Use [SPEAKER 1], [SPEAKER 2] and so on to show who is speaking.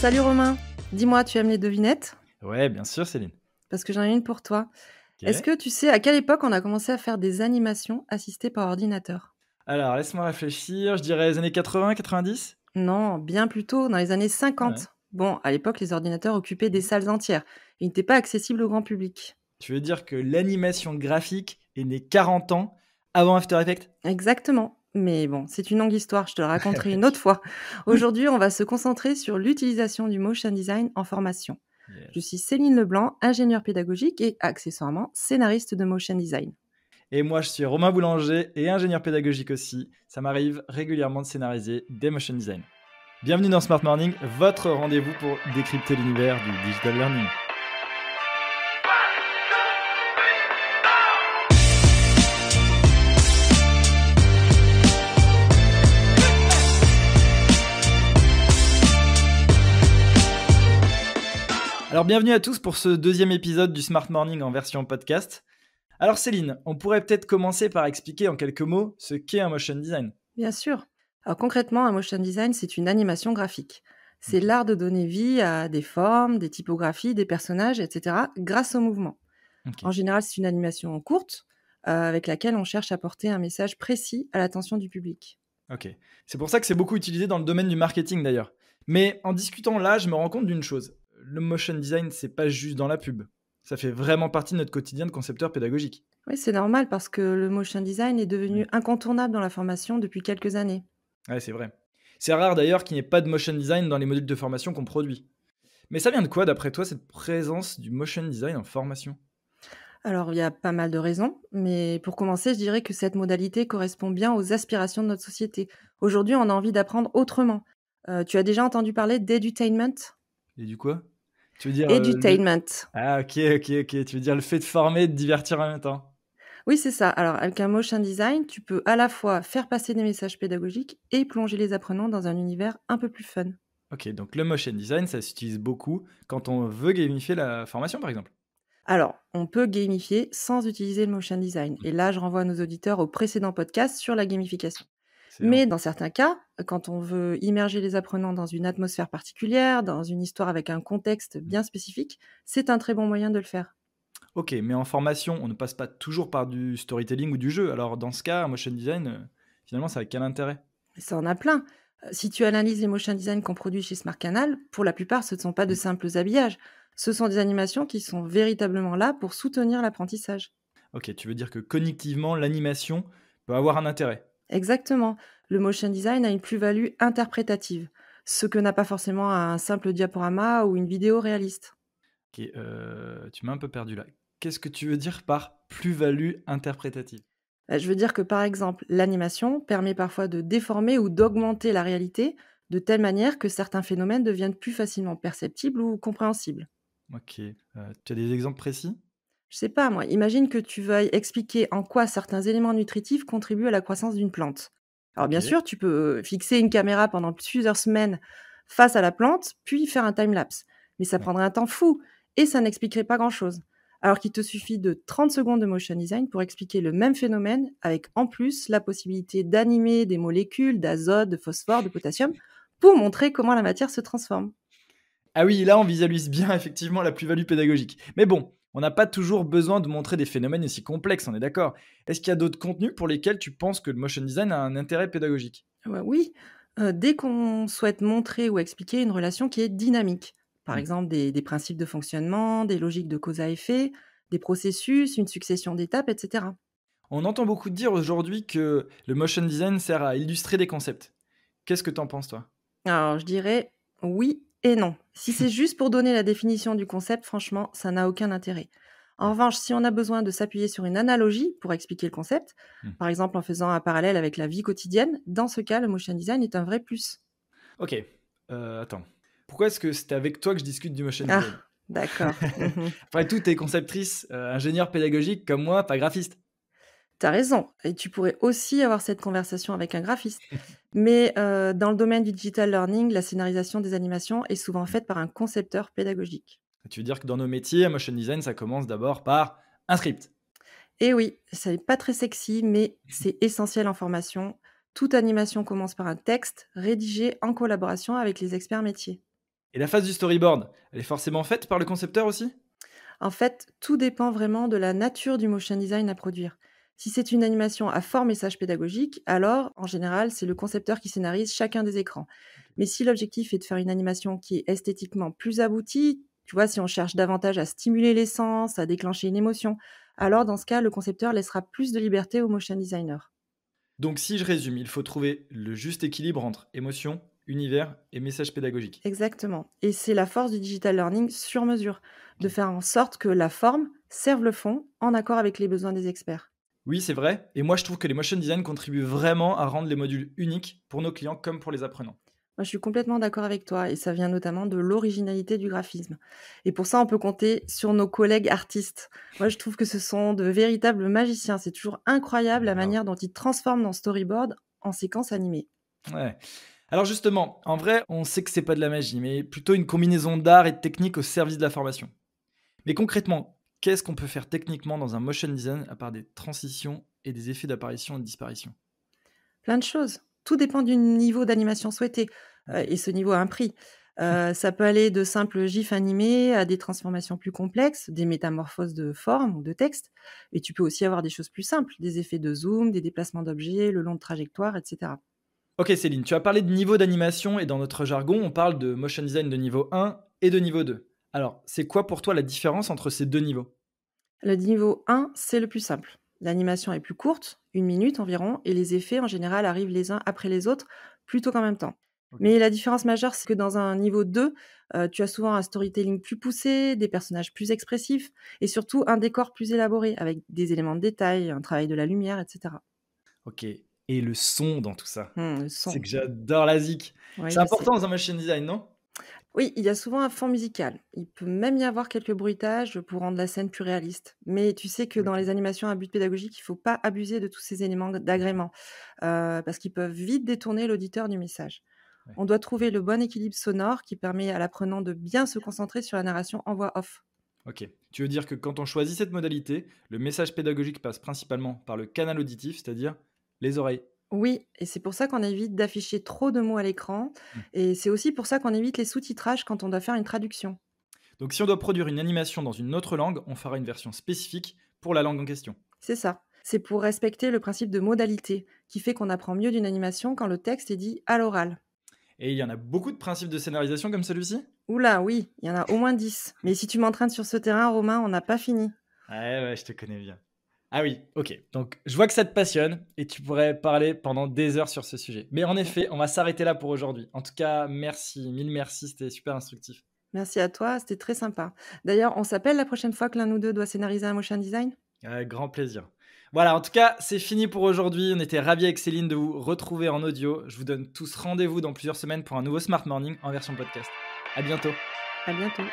[SPEAKER 1] Salut Romain, dis-moi, tu aimes les devinettes?
[SPEAKER 2] Ouais, bien sûr, Céline.
[SPEAKER 1] Parce que j'en ai une pour toi. Est-ce
[SPEAKER 2] Ok.
[SPEAKER 1] que tu sais à quelle époque on a commencé à faire des animations assistées par ordinateur?
[SPEAKER 2] Alors, laisse-moi réfléchir. Je dirais les années 80, 90.
[SPEAKER 1] Non, bien plus tôt, dans les années
[SPEAKER 2] Ah ouais.
[SPEAKER 1] 50. Bon, à l'époque, les ordinateurs occupaient des salles entières et n'étaient pas accessibles au grand public.
[SPEAKER 2] Tu veux dire que l'animation graphique est née 40 ans avant After Effects?
[SPEAKER 1] Exactement. Mais bon, c'est une longue histoire, je te la raconterai une autre fois. Aujourd'hui, on va se concentrer sur l'utilisation du motion design en formation. Je
[SPEAKER 2] Yes.
[SPEAKER 1] suis Céline Leblanc, ingénieure pédagogique et accessoirement scénariste de motion design.
[SPEAKER 2] Et moi, je suis Romain Boulanger et ingénieur pédagogique aussi. Ça m'arrive régulièrement de scénariser des motion design. Bienvenue dans Smart Morning, votre rendez-vous pour décrypter l'univers du digital learning. Alors, bienvenue à tous pour ce deuxième épisode du Smart Morning en version podcast. Alors Céline, on pourrait peut-être commencer par expliquer en quelques mots ce qu'est un motion design.
[SPEAKER 1] Bien sûr. Alors concrètement, un motion design, c'est une animation graphique. C'est
[SPEAKER 2] Ok.
[SPEAKER 1] l'art de donner vie à des formes, des typographies, des personnages, etc. grâce au mouvement.
[SPEAKER 2] Ok.
[SPEAKER 1] En général, c'est une animation courte avec laquelle on cherche à porter un message précis à l'attention du public.
[SPEAKER 2] Ok. C'est pour ça que c'est beaucoup utilisé dans le domaine du marketing d'ailleurs. Mais en discutant là, je me rends compte d'une chose. Le motion design, c'est pas juste dans la pub. Ça fait vraiment partie de notre quotidien de concepteur pédagogique.
[SPEAKER 1] Oui, c'est normal parce que le motion design est devenu
[SPEAKER 2] Ouais,
[SPEAKER 1] incontournable dans la formation depuis quelques années.
[SPEAKER 2] ouais, c'est vrai. C'est rare d'ailleurs qu'il n'y ait pas de motion design dans les modules de formation qu'on produit. Mais ça vient de quoi d'après toi cette présence du motion design en formation?
[SPEAKER 1] Alors, il y a pas mal de raisons, mais pour commencer, je dirais que cette modalité correspond bien aux aspirations de notre société. Aujourd'hui, on a envie d'apprendre autrement. Tu as déjà entendu parler d'edutainment?
[SPEAKER 2] Et du quoi? Tu veux dire le...
[SPEAKER 1] Edutainment.
[SPEAKER 2] Ah ok. Tu veux dire le fait de former et de divertir en même temps.
[SPEAKER 1] Oui, c'est ça. Alors, avec un motion design, tu peux à la fois faire passer des messages pédagogiques et plonger les apprenants dans un univers un peu plus fun.
[SPEAKER 2] Ok, donc le motion design, ça s'utilise beaucoup quand on veut gamifier la formation, par exemple.
[SPEAKER 1] Alors, on peut gamifier sans utiliser le motion design. Et là, je renvoie nos auditeurs au précédent podcast sur la gamification.
[SPEAKER 2] Excellent.
[SPEAKER 1] Mais dans certains cas, quand on veut immerger les apprenants dans une atmosphère particulière, dans une histoire avec un contexte bien spécifique, c'est un très bon moyen de le faire.
[SPEAKER 2] Ok, mais en formation, on ne passe pas toujours par du storytelling ou du jeu. Alors dans ce cas, un motion design, finalement, ça a quel intérêt?
[SPEAKER 1] Et ça en a plein. Si tu analyses les motion design qu'on produit chez Smart Canal, pour la plupart, ce ne sont pas de
[SPEAKER 2] Mm.
[SPEAKER 1] simples habillages. Ce sont des animations qui sont véritablement là pour soutenir l'apprentissage.
[SPEAKER 2] Ok, tu veux dire que cognitivement, l'animation peut avoir un intérêt.
[SPEAKER 1] Exactement. Le motion design a une plus-value interprétative, ce que n'a pas forcément un simple diaporama ou une vidéo réaliste.
[SPEAKER 2] Ok, tu m'as un peu perdu là. Qu'est-ce que tu veux dire par plus-value interprétative?
[SPEAKER 1] Je veux dire que, par exemple, l'animation permet parfois de déformer ou d'augmenter la réalité de telle manière que certains phénomènes deviennent plus facilement perceptibles ou compréhensibles.
[SPEAKER 2] Ok, tu as des exemples précis?
[SPEAKER 1] Je sais pas moi, imagine que tu veuilles expliquer en quoi certains éléments nutritifs contribuent à la croissance d'une plante. Alors
[SPEAKER 2] Ok.
[SPEAKER 1] bien sûr, tu peux fixer une caméra pendant plusieurs semaines face à la plante, puis faire un time-lapse. Mais ça
[SPEAKER 2] Ouais.
[SPEAKER 1] prendrait un temps fou et ça n'expliquerait pas grand-chose. Alors qu'il te suffit de 30 secondes de motion design pour expliquer le même phénomène avec en plus la possibilité d'animer des molécules d'azote, de phosphore, de potassium pour montrer comment la matière se transforme.
[SPEAKER 2] Ah oui, là, on visualise bien effectivement la plus-value pédagogique. Mais bon, on n'a pas toujours besoin de montrer des phénomènes aussi complexes, on est d'accord. Est-ce qu'il y a d'autres contenus pour lesquels tu penses que le motion design a un intérêt pédagogique?
[SPEAKER 1] Oui, dès qu'on souhaite montrer ou expliquer une relation qui est dynamique, par
[SPEAKER 2] Hmm.
[SPEAKER 1] exemple des principes de fonctionnement, des logiques de cause à effet, des processus, une succession d'étapes, et cetera.
[SPEAKER 2] On entend beaucoup dire aujourd'hui que le motion design sert à illustrer des concepts. Qu'est-ce que t'en penses, toi?
[SPEAKER 1] Alors je dirais oui et non. Si c'est juste pour donner la définition du concept, franchement, ça n'a aucun intérêt. En
[SPEAKER 2] Ouais.
[SPEAKER 1] revanche, si on a besoin de s'appuyer sur une analogie pour expliquer le concept,
[SPEAKER 2] Hmm.
[SPEAKER 1] par exemple en faisant un parallèle avec la vie quotidienne, dans ce cas, le motion design est un vrai plus.
[SPEAKER 2] Ok, attends. Pourquoi est-ce que c'est avec toi que je discute du motion
[SPEAKER 1] Ah,
[SPEAKER 2] design?
[SPEAKER 1] d'accord. Mmh.
[SPEAKER 2] Après tout, t'es conceptrice, ingénieure pédagogique comme moi, pas graphiste.
[SPEAKER 1] Tu raison et tu pourrais aussi avoir cette conversation avec un graphiste. Mais, dans le domaine du digital learning, la scénarisation des animations est souvent faite par un concepteur pédagogique.
[SPEAKER 2] Tu veux dire que dans nos métiers, motion design, ça commence d'abord par un script.
[SPEAKER 1] Et oui, ça n'est pas très sexy, mais c'est essentiel en formation. Toute animation commence par un texte rédigé en collaboration avec les experts métiers.
[SPEAKER 2] Et la phase du storyboard, elle est forcément faite par le concepteur aussi?
[SPEAKER 1] En fait, tout dépend vraiment de la nature du motion design à produire. Si c'est une animation à fort message pédagogique, alors, en général, c'est le concepteur qui scénarise chacun des écrans. Mais si l'objectif est de faire une animation qui est esthétiquement plus aboutie, tu vois, si on cherche davantage à stimuler les sens, à déclencher une émotion, alors dans ce cas, le concepteur laissera plus de liberté au motion designer.
[SPEAKER 2] Donc si je résume, il faut trouver le juste équilibre entre émotion, univers et message pédagogique.
[SPEAKER 1] Exactement. Et c'est la force du digital learning sur mesure, de
[SPEAKER 2] Ok.
[SPEAKER 1] faire en sorte que la forme serve le fond en accord avec les besoins des experts.
[SPEAKER 2] Oui, c'est vrai. Et moi, je trouve que les motion design contribuent vraiment à rendre les modules uniques pour nos clients comme pour les apprenants.
[SPEAKER 1] Moi, je suis complètement d'accord avec toi et ça vient notamment de l'originalité du graphisme. Et pour ça, on peut compter sur nos collègues artistes. Moi, je trouve que ce sont de véritables magiciens. C'est toujours incroyable la
[SPEAKER 2] Grave.
[SPEAKER 1] manière dont ils transforment dans storyboard en séquences animées.
[SPEAKER 2] Ouais. Alors justement, en vrai, on sait que c'est pas de la magie, mais plutôt une combinaison d'art et de technique au service de la formation. Mais concrètement, qu'est-ce qu'on peut faire techniquement dans un motion design à part des transitions et des effets d'apparition et de disparition?
[SPEAKER 1] Plein de choses. Tout dépend du niveau d'animation souhaité,
[SPEAKER 2] Ok.
[SPEAKER 1] et ce niveau a un prix. Ça peut aller de simples gifs animés à des transformations plus complexes, des métamorphoses de forme ou de texte. Et tu peux aussi avoir des choses plus simples, des effets de zoom, des déplacements d'objets, le long de trajectoires, et cetera.
[SPEAKER 2] Ok Céline, tu as parlé de niveau d'animation et dans notre jargon, on parle de motion design de niveau 1 et de niveau 2. Alors, c'est quoi pour toi la différence entre ces deux niveaux?
[SPEAKER 1] Le niveau 1, c'est le plus simple. L'animation est plus courte, 1 minute environ, et les effets en général arrivent les uns après les autres, plutôt qu'en même temps.
[SPEAKER 2] Ok.
[SPEAKER 1] Mais la différence majeure, c'est que dans un niveau 2, tu as souvent un storytelling plus poussé, des personnages plus expressifs et surtout un décor plus élaboré avec des éléments de détail, un travail de la lumière, etc.
[SPEAKER 2] Ok. Et le son dans tout ça?
[SPEAKER 1] Le
[SPEAKER 2] C'est
[SPEAKER 1] son.
[SPEAKER 2] que j'adore la zik.
[SPEAKER 1] Oui,
[SPEAKER 2] C'est
[SPEAKER 1] je sais.
[SPEAKER 2] important dans un motion design, non?
[SPEAKER 1] Oui, il y a souvent un fond musical. Il peut même y avoir quelques bruitages pour rendre la scène plus réaliste. Mais tu sais que dans
[SPEAKER 2] Ok.
[SPEAKER 1] les animations à but pédagogique, il ne faut pas abuser de tous ces éléments d'agrément, parce qu'ils peuvent vite détourner l'auditeur du message.
[SPEAKER 2] Ouais.
[SPEAKER 1] On doit trouver le bon équilibre sonore qui permet à l'apprenant de bien se concentrer sur la narration en voix off.
[SPEAKER 2] Ok. Tu veux dire que quand on choisit cette modalité, le message pédagogique passe principalement par le canal auditif, c'est-à-dire les oreilles.
[SPEAKER 1] Oui, et c'est pour ça qu'on évite d'afficher trop de mots à l'écran,
[SPEAKER 2] Hmm.
[SPEAKER 1] et c'est aussi pour ça qu'on évite les sous-titrages quand on doit faire une traduction.
[SPEAKER 2] Donc si on doit produire une animation dans une autre langue, on fera une version spécifique pour la langue en question.
[SPEAKER 1] C'est ça. C'est pour respecter le principe de modalité, qui fait qu'on apprend mieux d'une animation quand le texte est dit à l'oral.
[SPEAKER 2] Et il y en a beaucoup de principes de scénarisation comme celui-ci?
[SPEAKER 1] Oula, oui, il y en a au moins 10. Mais si tu m'entraînes sur ce terrain, Romain, on n'a pas fini.
[SPEAKER 2] Ouais, ouais, je te connais bien. Ah oui, ok. Donc je vois que ça te passionne et tu pourrais parler pendant des heures sur ce sujet. Mais en effet, on va s'arrêter là pour aujourd'hui. En tout cas, merci, mille merci, c'était super instructif.
[SPEAKER 1] Merci à toi, c'était très sympa. D'ailleurs, on s'appelle la prochaine fois que l'un ou deux doit scénariser un motion design.
[SPEAKER 2] Avec grand plaisir. Voilà, en tout cas, c'est fini pour aujourd'hui. On était ravis avec Céline de vous retrouver en audio. Je vous donne tous rendez-vous dans plusieurs semaines pour un nouveau Smart Morning en version podcast. À bientôt.
[SPEAKER 1] À bientôt.